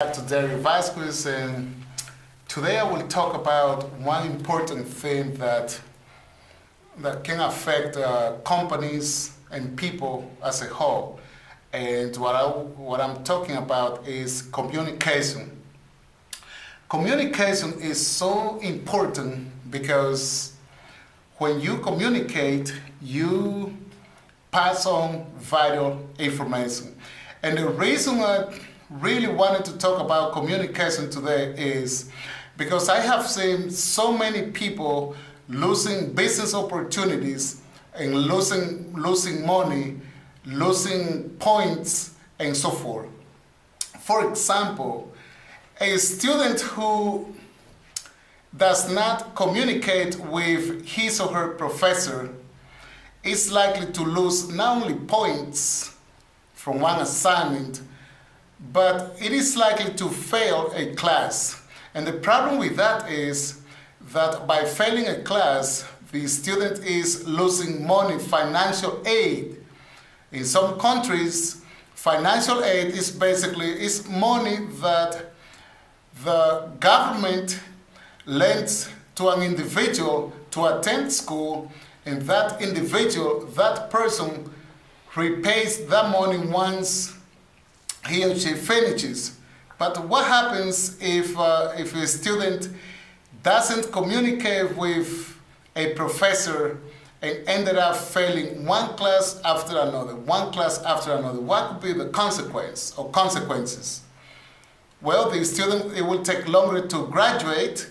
Back to Derek Vasquez, and today I will talk about one important thing that can affect companies and people as a whole. And what I'm talking about is communication. Communication is so important because when you communicate, you pass on vital information. And the reason I really wanted to talk about communication today is because I have seen so many people losing business opportunities and losing money, losing points, and so forth. For example, a student who does not communicate with his or her professor is likely to lose not only points from one assignment, but it is likely to fail a class. And the problem with that is that by failing a class, the student is losing money, financial aid. In some countries, financial aid is money that the government lends to an individual to attend school, and that individual, that person, repays that money once he or she finishes. But what happens if a student doesn't communicate with a professor and ended up failing one class after another? What could be the consequence or consequences? Well, the student, it will take longer to graduate,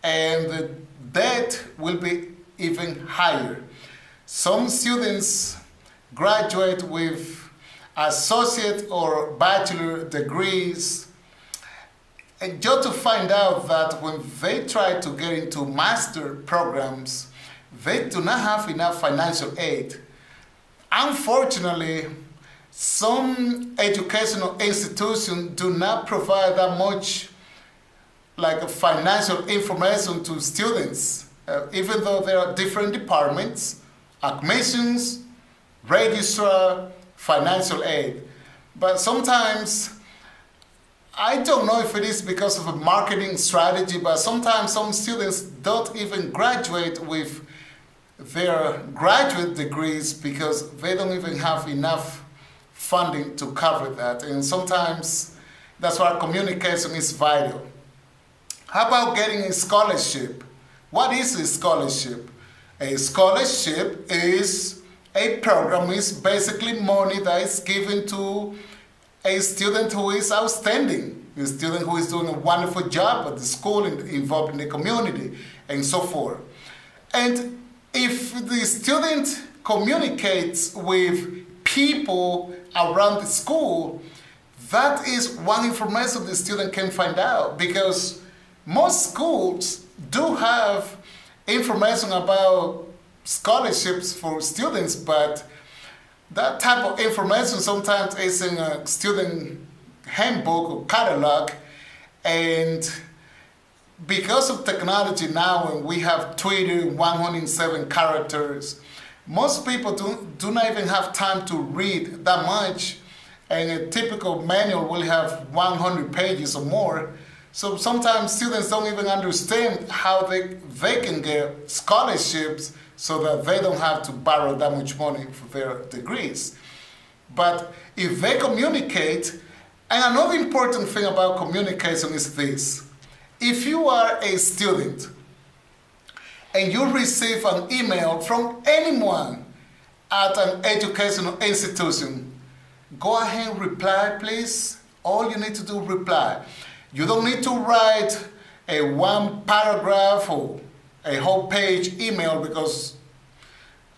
and the debt will be even higher. Some students graduate with associate or bachelor degrees, and just to find out that when they try to get into master programs, they do not have enough financial aid. Unfortunately, some educational institutions do not provide that much financial information to students, even though there are different departments, admissions, registrar, financial aid. But sometimes, I don't know if it is because of a marketing strategy, but sometimes some students don't even graduate with their graduate degrees because they don't even have enough funding to cover that. And sometimes that's why communication is vital. How about getting a scholarship? What is a scholarship? A scholarship is a program, is basically money that is given to a student who is outstanding, a student who is doing a wonderful job at the school, involved in the community, and so forth. And if the student communicates with people around the school, that is one information the student can find out, because most schools do have information about scholarships for students, but that type of information sometimes is in a student handbook or catalog. And because of technology now, and we have Twitter, 107 characters, most people do not even have time to read that much, and a typical manual will have 100 pages or more. So sometimes students don't even understand how they can get scholarships so that they don't have to borrow that much money for their degrees. But if they communicate, and another important thing about communication is this: if you are a student and you receive an email from anyone at an educational institution, go ahead and reply, please. All you need to do is reply. You don't need to write a one paragraph or a whole page email, because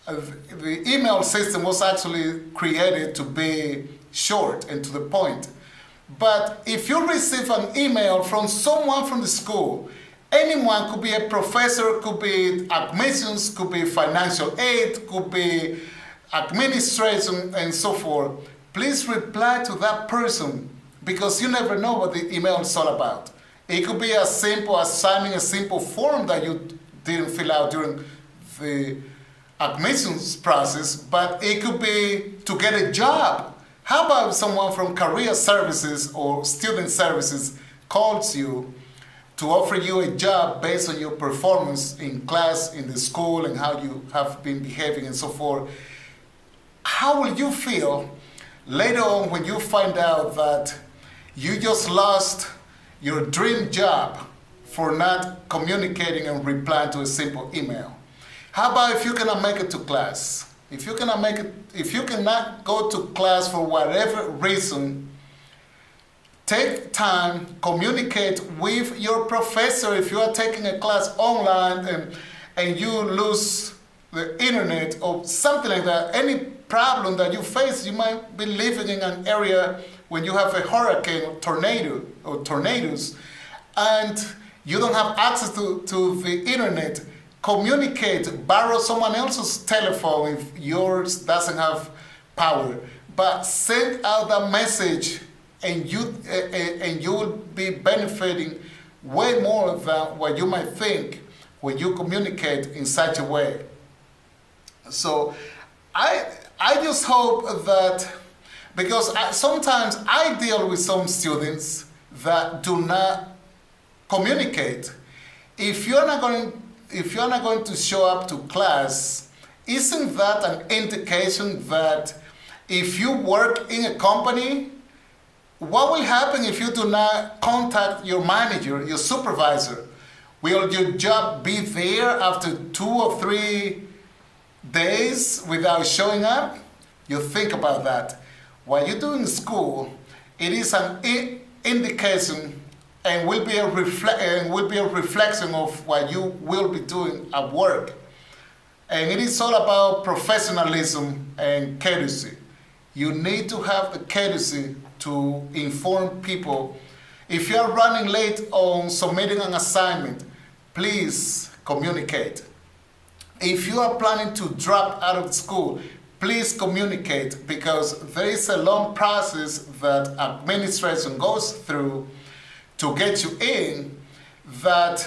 the email system was actually created to be short and to the point. But if you receive an email from someone from the school, anyone, could be a professor, could be admissions, could be financial aid, could be administration, and so forth, please reply to that person, because you never know what the email is all about. It could be as simple as signing a simple form that you didn't fill out during the admissions process, but it could be to get a job. How about if someone from career services or student services calls you to offer you a job based on your performance in class, in the school, and how you have been behaving and so forth? How will you feel later on when you find out that you just lost your dream job for not communicating and replying to a simple email? How about if you cannot make it to class? If you cannot go to class for whatever reason, take time, communicate with your professor. If you are taking a class online and you lose the internet or something like that, any problem that you face, you might be living in an area when you have a hurricane or tornadoes, and you don't have access to the internet. Communicate, borrow someone else's telephone if yours doesn't have power, but send out that message, and you will be benefiting way more than what you might think when you communicate in such a way. So I just hope that, because sometimes I deal with some students that do not communicate. If you're not going to show up to class, isn't that an indication that if you work in a company, what will happen if you do not contact your manager, your supervisor? Will your job be there after 2 or 3 days without showing up? You think about that. What you do in school, it is an indication and will be a reflection of what you will be doing at work. And it is all about professionalism and courtesy. You need to have the courtesy to inform people. If you are running late on submitting an assignment, please communicate. If you are planning to drop out of school, please communicate, because there is a long process that administration goes through to get you in, that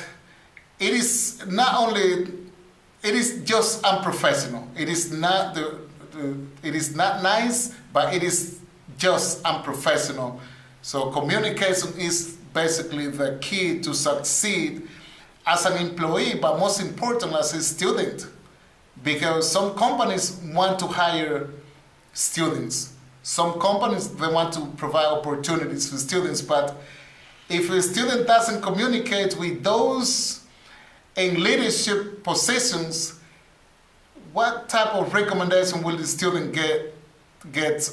it is not only, it is just unprofessional. It is not it is not nice, but it is just unprofessional. So communication is basically the key to succeed as an employee, but most important as a student, because some companies want to hire students. Some companies, they want to provide opportunities for students, but if a student doesn't communicate with those in leadership positions, what type of recommendation will the student get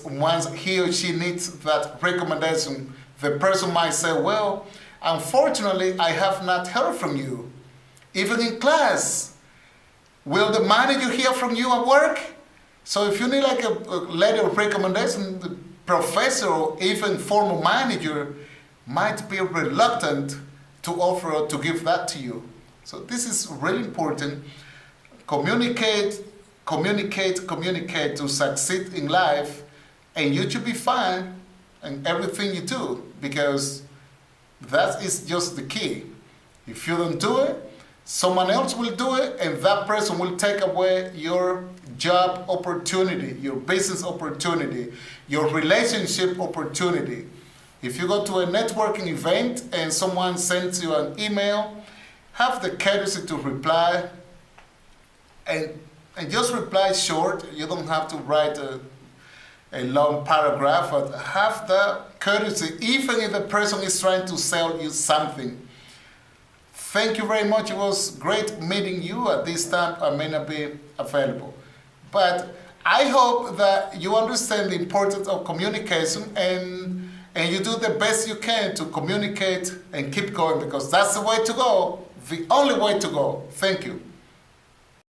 once he or she needs that recommendation? The person might say, well, unfortunately, I have not heard from you. Even in class, will the manager hear from you at work? So if you need like a letter of recommendation, the professor or even former manager might be reluctant to offer or to give that to you. So this is really important. Communicate to succeed in life, and you should be fine in everything you do, because that is just the key. If you don't do it, someone else will do it, and that person will take away your job opportunity, your business opportunity, your relationship opportunity. If you go to a networking event and someone sends you an email, have the courtesy to reply, and just reply short. You don't have to write a long paragraph, but have the courtesy, even if the person is trying to sell you something. Thank you very much. It was great meeting you. At this time, I may not be available. But I hope that you understand the importance of communication, and you do the best you can to communicate and keep going, because that's the way to go, the only way to go. Thank you.